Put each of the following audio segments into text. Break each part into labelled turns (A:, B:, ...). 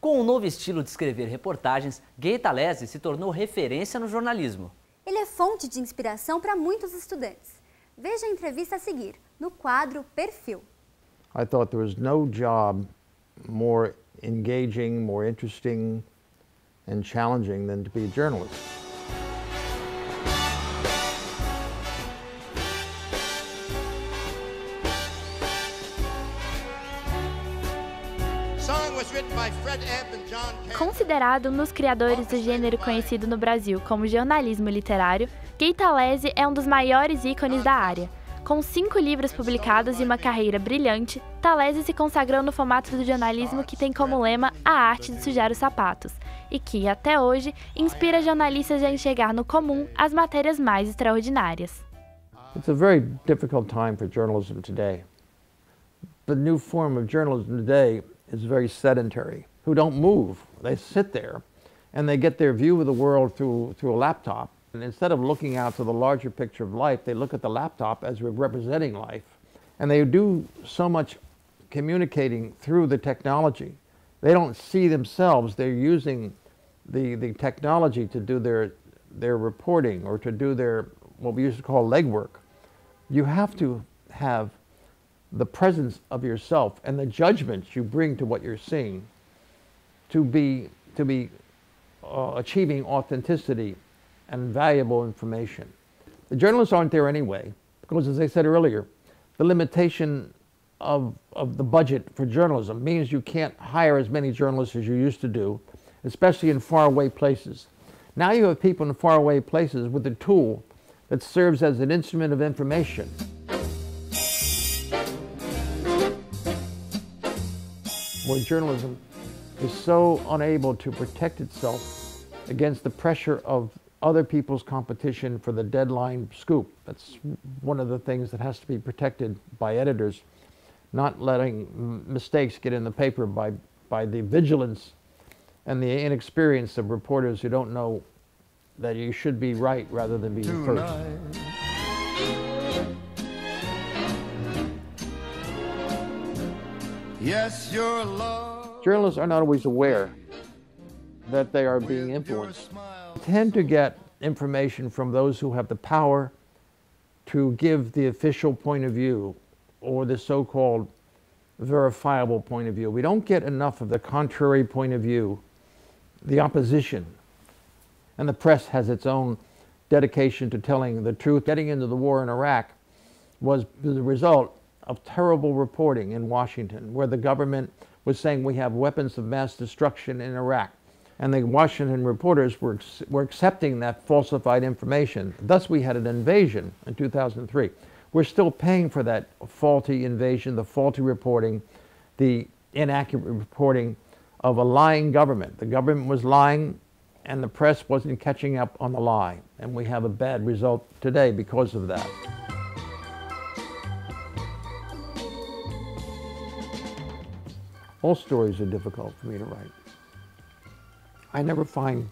A: Com um novo estilo de escrever reportagens, Talese se tornou referência no jornalismo.
B: Ele é fonte de inspiração para muitos estudantes. Veja a entrevista a seguir, no quadro Perfil.
C: I thought there was no job more engaging, more interesting and challenging than to be a journalist.
D: Considerado um dos criadores do gênero conhecido no Brasil como jornalismo literário, Talese é um dos maiores ícones da área. Com 5 livros publicados e uma carreira brilhante, Talese se consagrou no formato do jornalismo que tem como lema a arte de sujar os sapatos, e que, até hoje, inspira jornalistas a enxergar no comum as matérias mais extraordinárias.
C: It's a very difficult time for journalism today. The new form of journalism today is very sedentary, who don't move. They sit there and they get their view of the world through a laptop. And instead of looking out to the larger picture of life, they look at the laptop as representing life. And they do so much communicating through the technology. They don't see themselves. They're using the technology to do their reporting or to do their, what we used to call legwork. You have to have the presence of yourself and the judgments you bring to what you're seeing to be achieving authenticity and valuable information. The journalists aren't there anyway, because as I said earlier, the limitation of the budget for journalism means you can't hire as many journalists as you used to do, especially in faraway places. Now you have people in faraway places with a tool that serves as an instrument of information. Where journalism is so unable to protect itself against the pressure of other people's competition for the deadline scoop. That's one of the things that has to be protected by editors, not letting mistakes get in the paper by the vigilance and the inexperience of reporters who don't know that you should be right rather than be first. Yes, your love. Journalists are not always aware that they are being influenced. They tend to get information from those who have the power to give the official point of view or the so-called verifiable point of view. We don't get enough of the contrary point of view, the opposition. And the press has its own dedication to telling the truth. Getting into the war in Iraq was the result of terrible reporting in Washington, where the government was saying we have weapons of mass destruction in Iraq. And the Washington reporters were accepting that falsified information. Thus we had an invasion in 2003. We're still paying for that faulty invasion, the faulty reporting, the inaccurate reporting of a lying government. The government was lying and the press wasn't catching up on the lie. And we have a bad result today because of that. All stories are difficult for me to write. I never find,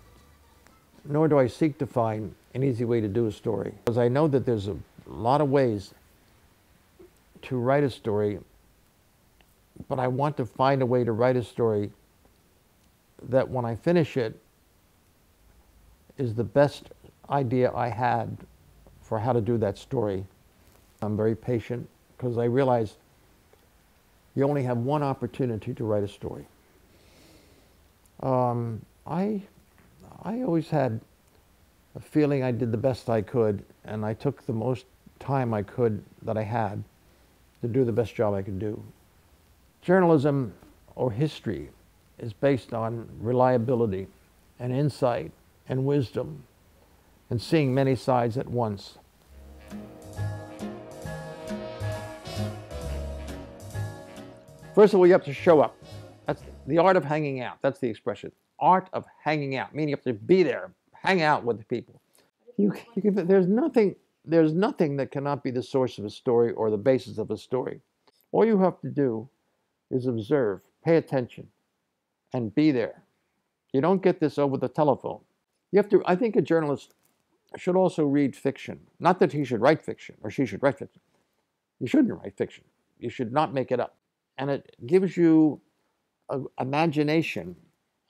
C: nor do I seek to find, an easy way to do a story. Because I know that there's a lot of ways to write a story, but I want to find a way to write a story that when I finish it is the best idea I had for how to do that story. I'm very patient because I realize you only have one opportunity to write a story. I always had a feeling I did the best I could, and I took the most time I could that I had to do the best job I could do. Journalism or history is based on reliability and insight and wisdom and seeing many sides at once. First of all, you have to show up. That's the art of hanging out. That's the expression. Art of hanging out, meaning you have to be there, hang out with the people. There's nothing that cannot be the source of a story or the basis of a story. All you have to do is observe, pay attention, and be there. You don't get this over the telephone. You have to. I think a journalist should also read fiction. Not that he should write fiction or she should write fiction. You shouldn't write fiction. You should not make it up. And it gives you an imagination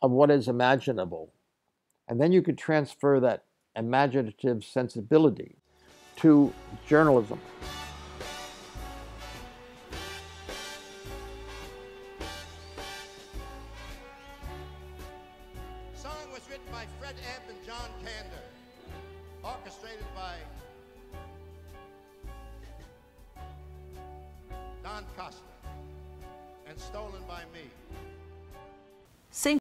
C: of what is imaginable. And then you could transfer that imaginative sensibility to journalism.
E: The song was written by Fred Ebb and John Kander, orchestrated by Don Costa, and stolen by me.